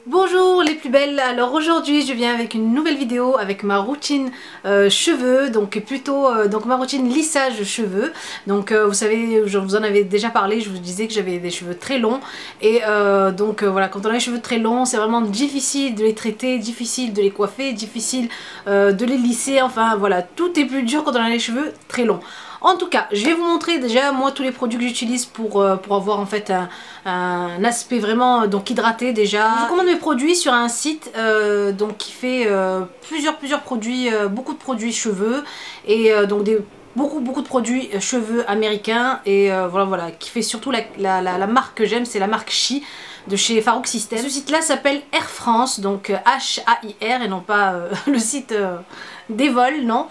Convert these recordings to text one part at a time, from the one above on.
Bonjour les plus belles, alors aujourd'hui je viens avec une nouvelle vidéo avec ma routine cheveux, donc plutôt donc ma routine lissage cheveux. Donc vous savez, je vous en avais déjà parlé, je vous disais que j'avais des cheveux très longs et donc voilà, quand on a les cheveux très longs c'est vraiment difficile de les traiter, difficile de les coiffer, difficile de les lisser, enfin voilà, tout est plus dur quand on a les cheveux très longs. En tout cas, je vais vous montrer déjà moi tous les produits que j'utilise pour avoir en fait un aspect vraiment donc hydraté déjà. Je commande mes produits sur un site donc qui fait plusieurs produits, beaucoup de produits cheveux et donc beaucoup de produits cheveux américains et voilà, qui fait surtout la marque que j'aime, c'est la marque Chi de chez Farouk System. Ce site là s'appelle Air France, donc H-A-I-R et non pas le site des vols, non.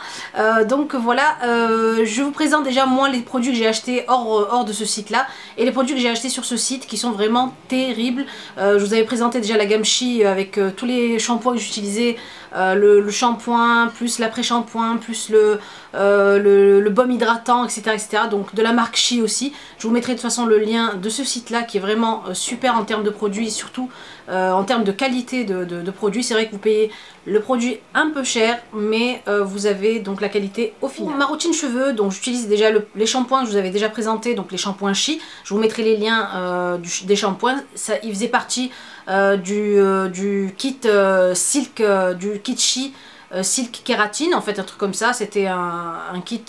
Donc voilà, je vous présente déjà moi les produits que j'ai achetés hors de ce site là et les produits que j'ai achetés sur ce site qui sont vraiment terribles. Je vous avais présenté déjà la gamme Chi avec tous les shampoings que j'utilisais, le shampoing plus l'après-shampoing plus le baume hydratant, etc. Donc de la marque Chi aussi. Je vous mettrai de toute façon le lien de ce site là qui est vraiment super en termes de produits et surtout en termes de qualité de produits. C'est vrai que vous payez le produit un peu cher mais vous avez donc la qualité au final. Pour ma routine cheveux, donc j'utilise déjà les shampoings que je vous avais déjà présentés, donc les shampoings Chi. Je vous mettrai les liens des shampoings. Ça, il faisait partie du kit Silk, du kit Chi Silk Kératine, en fait un truc comme ça. C'était un kit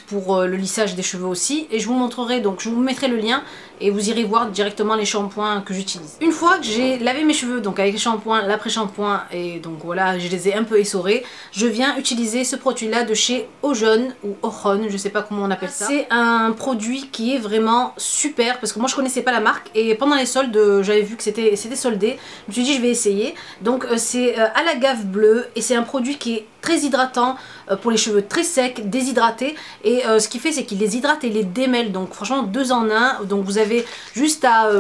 pour le lissage des cheveux aussi, et je vous montrerai, donc je vous mettrai le lien et vous irez voir directement les shampoings que j'utilise. Une fois que j'ai lavé mes cheveux donc avec les shampoings, l'après-shampoing et donc voilà, je les ai un peu essorés, je viens utiliser ce produit là de chez Ojon ou Ojon, je sais pas comment on appelle ça. C'est un produit qui est vraiment super parce que moi je connaissais pas la marque et pendant les soldes j'avais vu que c'était soldé, je me suis dit je vais essayer. Donc c'est à la gave bleue et c'est un produit qui est très hydratant pour les cheveux très secs, déshydratés, et ce qu'il fait c'est qu'il les hydrate et les démêle, donc franchement 2 en 1. Donc vous avez juste à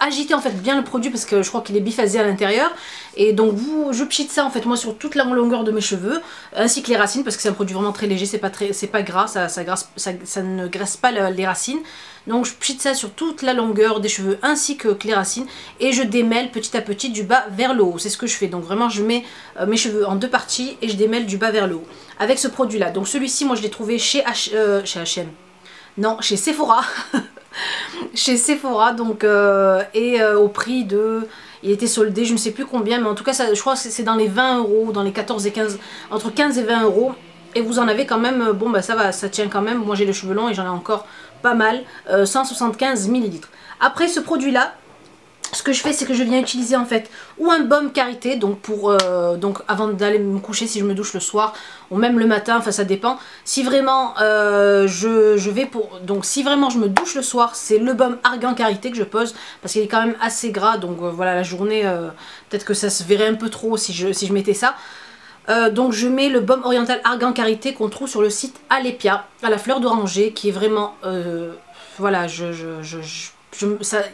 agiter en fait bien le produit parce que je crois qu'il est biphasé à l'intérieur, et donc je pchite ça en fait moi sur toute la longueur de mes cheveux ainsi que les racines parce que c'est un produit vraiment très léger, c'est pas gras, ça ne graisse pas les racines. Donc je pchite ça sur toute la longueur des cheveux ainsi que les racines et je démêle petit à petit du bas vers le haut. C'est ce que je fais, donc vraiment je mets mes cheveux en 2 parties et je démêle du bas vers le haut avec ce produit là. Donc celui-ci moi je l'ai trouvé chez H&M, non, chez Sephora. Chez Sephora, donc au prix de, il était soldé, je ne sais plus combien, mais en tout cas ça, je crois que c'est dans les 20 euros, dans les 14 et 15, entre 15 et 20 euros, et vous en avez quand même, bon bah ça va, ça tient quand même. Moi j'ai les cheveux longs et j'en ai encore pas mal, 175 millilitres. Après ce produit là, ce que je fais c'est que je viens utiliser en fait ou un baume karité, donc pour donc avant d'aller me coucher, si je me douche le soir ou même le matin, enfin ça dépend. Si vraiment je vais pour, donc si vraiment je me douche le soir, c'est le baume argan karité que je pose parce qu'il est quand même assez gras, donc voilà, la journée peut-être que ça se verrait un peu trop si je mettais ça. Donc je mets le baume oriental argan karité qu'on trouve sur le site Alepia à la fleur d'oranger, qui est vraiment voilà,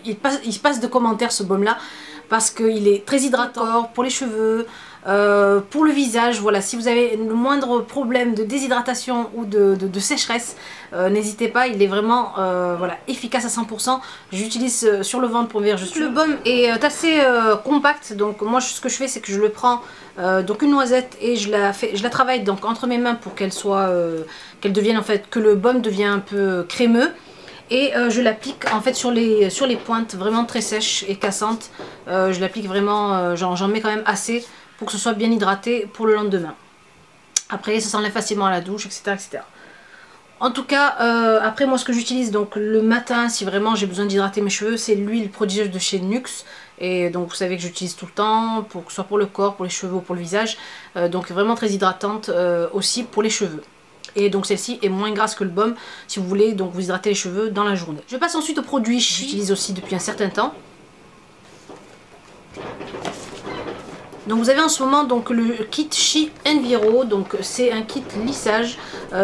il passe de commentaires ce baume là parce qu'il est très hydratant pour les cheveux, pour le visage. Voilà, si vous avez le moindre problème de déshydratation ou de sécheresse, n'hésitez pas, il est vraiment voilà, efficace à 100%. J'utilise sur le ventre pour venir juste. Le baume est assez compact, donc moi ce que je fais c'est que je le prends donc une noisette et je la travaille donc entre mes mains pour qu'elle soit qu'elle devienne en fait, que le baume devienne un peu crémeux. Et je l'applique en fait sur les pointes vraiment très sèches et cassantes. Je l'applique vraiment, j'en mets quand même assez pour que ce soit bien hydraté pour le lendemain. Après ça s'enlève facilement à la douche, etc. En tout cas, après moi ce que j'utilise donc le matin si vraiment j'ai besoin d'hydrater mes cheveux, c'est l'huile prodigieuse de chez Nuxe. Et donc vous savez que j'utilise tout le temps, que ce soit pour le corps, pour les cheveux ou pour le visage. Donc vraiment très hydratante aussi pour les cheveux. Et donc celle-ci est moins grasse que le baume si vous voulez donc vous hydrater les cheveux dans la journée. Je passe ensuite au produit que j'utilise aussi depuis un certain temps. Donc vous avez en ce moment donc le kit Chi Enviro, donc c'est un kit lissage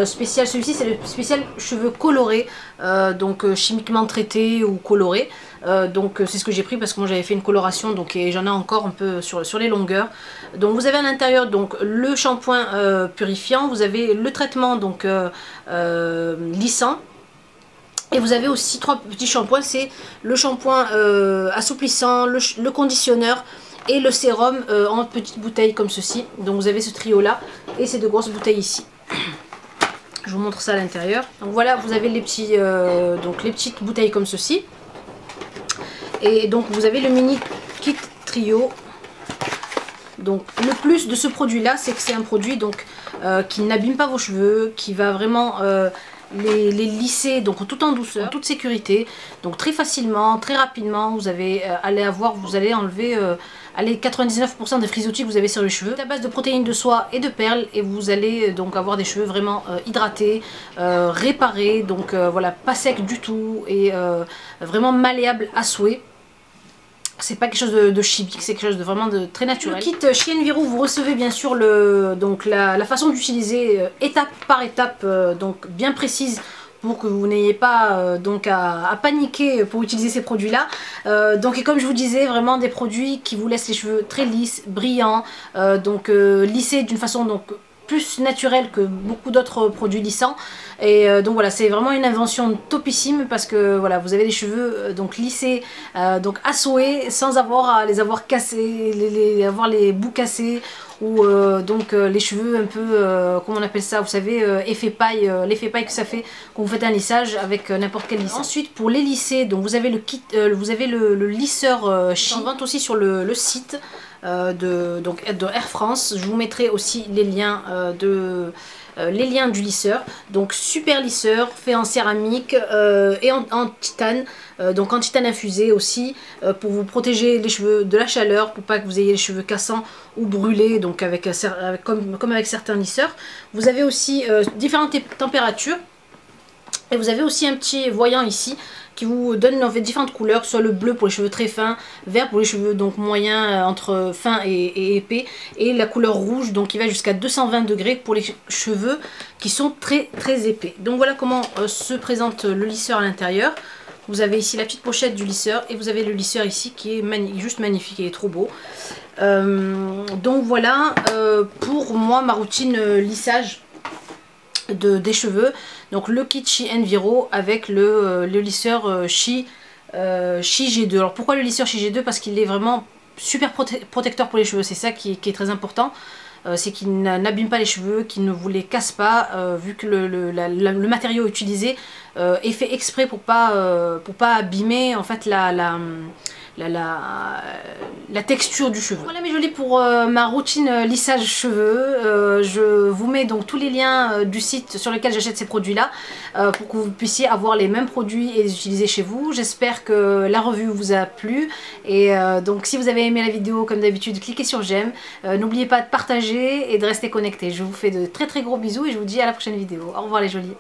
spécial. Celui-ci c'est le spécial cheveux colorés, donc chimiquement traités ou colorés. Donc c'est ce que j'ai pris parce que moi j'avais fait une coloration, donc et j'en ai encore un peu sur les longueurs. Donc vous avez à l'intérieur donc le shampoing purifiant, vous avez le traitement donc lissant. Et vous avez aussi 3 petits shampoings, c'est le shampoing assouplissant, le conditionneur et le sérum en petites bouteilles comme ceci. Donc vous avez ce trio là et ces 2 grosses bouteilles ici. Je vous montre ça à l'intérieur. Donc voilà, vous avez les petits, donc les petites bouteilles comme ceci. Et donc vous avez le mini kit trio. Donc le plus de ce produit là, c'est que c'est un produit donc qui n'abîme pas vos cheveux, qui va vraiment les lisser donc tout en douceur, en toute sécurité, donc très facilement, très rapidement. Vous allez enlever allez, 99% des frisottis que vous avez sur les cheveux. C'est à base de protéines de soie et de perles et vous allez donc avoir des cheveux vraiment hydratés, réparés, donc voilà, pas secs du tout et vraiment malléables à souhait. C'est pas quelque chose de chimique, c'est quelque chose de vraiment de très naturel. Le kit She Enviro, vous recevez bien sûr la façon d'utiliser étape par étape, donc bien précise, pour que vous n'ayez pas donc à paniquer pour utiliser ces produits là. Donc et comme je vous disais, vraiment des produits qui vous laissent les cheveux très lisses, brillants, lissés d'une façon donc plus naturelle que beaucoup d'autres produits lissants. Et donc voilà, c'est vraiment une invention topissime parce que voilà, vous avez les cheveux donc lissés, donc à souhait, sans avoir à les avoir cassés, avoir les bouts cassés ou les cheveux un peu, comment on appelle ça, vous savez, effet paille, l'effet paille que ça fait quand vous faites un lissage avec n'importe quel lisseur. Ensuite, pour les lisser, donc vous avez le kit, vous avez le lisseur She, en vente aussi sur le site de Air France. Je vous mettrai aussi les liens du lisseur. Donc super lisseur fait en céramique et en titane, donc en titane infusé aussi, pour vous protéger les cheveux de la chaleur, pour pas que vous ayez les cheveux cassants ou brûlés, donc comme avec certains lisseurs. Vous avez aussi différentes températures et vous avez aussi un petit voyant ici qui vous donne en fait différentes couleurs, soit le bleu pour les cheveux très fins, vert pour les cheveux donc moyens entre fins et épais, et la couleur rouge donc qui va jusqu'à 220 degrés pour les cheveux qui sont très très épais. Donc voilà comment se présente le lisseur à l'intérieur. Vous avez ici la petite pochette du lisseur et vous avez le lisseur ici qui est juste magnifique, il est trop beau. Donc voilà pour moi ma routine lissage des cheveux. Donc le kit She Enviro avec le lisseur She G2. Alors pourquoi le lisseur She G2? Parce qu'il est vraiment super protecteur pour les cheveux, c'est ça qui est très important. C'est qu'il n'abîme pas les cheveux, qu'il ne vous les casse pas, vu que le matériau utilisé est fait exprès pour pas abîmer en fait la texture du cheveu. Voilà mes jolis pour ma routine lissage cheveux. Je vous mets donc tous les liens du site sur lequel j'achète ces produits là pour que vous puissiez avoir les mêmes produits et les utiliser chez vous. J'espère que la revue vous a plu et donc si vous avez aimé la vidéo, comme d'habitude, cliquez sur j'aime. N'oubliez pas de partager et de rester connecté. Je vous fais de très très gros bisous et je vous dis à la prochaine vidéo. Au revoir les jolis.